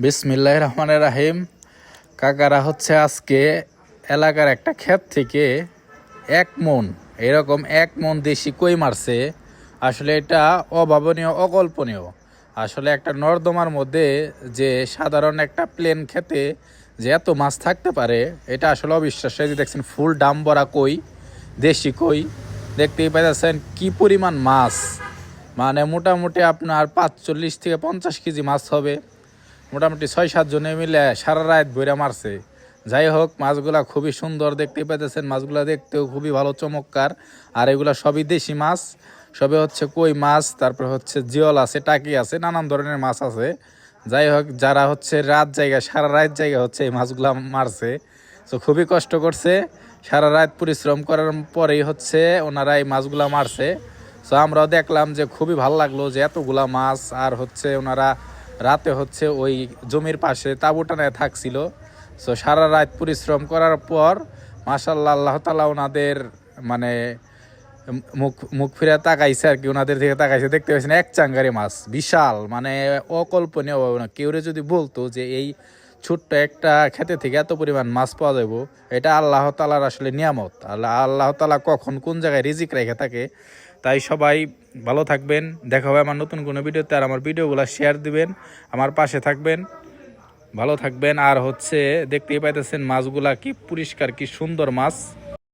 বিসমিল্লাহির রহমানির রাহিম। কাকারা হচ্ছে আজকে এলাকার একটা ক্ষেত থেকে 1 মণ এরকম 1 মণ দেশি কই মারছে। আসলে এটা অভাবনীয়, অকল্পনীয়। আসলে একটা নর্দমার মধ্যে যে সাধারণ একটা প্লেন খেতে যে এত মাছ থাকতে পারে, এটা আসলে অবিশ্বাস্য। এই যে দেখছেন ফুল ডাম ভরা কই, দেশি কই, দেখতেই পাইতেছেন কি পরিমাণ মাছ। মানে মোটামুটি আপনার 45 থেকে 50 কেজি মাছ হবে। মোটামুটি 6-7 জনে মিলে সারা রাত বইরা মারছে। যাই হোক, মাছগুলা খুবই সুন্দর দেখতে পাইতেছেন, মাছগুলা দেখতেও খুবই ভালো, চমৎকার। আর এগুলা সবই দেশি মাছ, সবে হচ্ছে কই মাছ, তারপর হচ্ছে জিওল আছে, টাকি আছে, নানান ধরনের মাছ আছে। যাই হোক, যারা হচ্ছে রাত জায়গা, সারা রাত জায়গা হচ্ছে এই মাছগুলা মারছে, তো খুবই কষ্ট করছে। সারা রাত পরিশ্রম করার পরেই হচ্ছে ওনারা এই মাছগুলা মারছে। তো আমরাও দেখলাম যে খুবই ভালো লাগলো যে এতগুলা মাছ। আর হচ্ছে ওনারা রাতে হচ্ছে ওই জমির পাশে তাঁবু টানায় থাকছিল। সো সারা রাত পরিশ্রম করার পর মাশাআল্লাহ, আল্লাহ তাআলা ওনাদের মানে মুখ মুখ ফিরে তাকাইছে আর কি, ওনাদের দিকে তাকাইছে। দেখতে পাচ্ছেন এক চাঙ্গারি মাছ, বিশাল, মানে অকল্পনীয়। কেউ যদি বলতো যে এই ছোট্ট একটা খেতে থেকে এত পরিমাণ মাছ পাওয়া যাবো, এটা আল্লাহ তাআলার আসলে নিয়ামত। আল্লাহ তাআলা কখন কোন জায়গায় রিজিক রেখে থাকে। তাই সবাই ভালো থাকবেন। দেখা হবে আমার নতুন কোনো ভিডিওতে। আর আমার ভিডিওগুলো শেয়ার দিবেন, আমার পাশে থাকবেন, ভালো থাকবেন। আর হচ্ছে দেখতেই পাইতেছেন মাছগুলা কি পরিষ্কার, কি সুন্দর মাছ।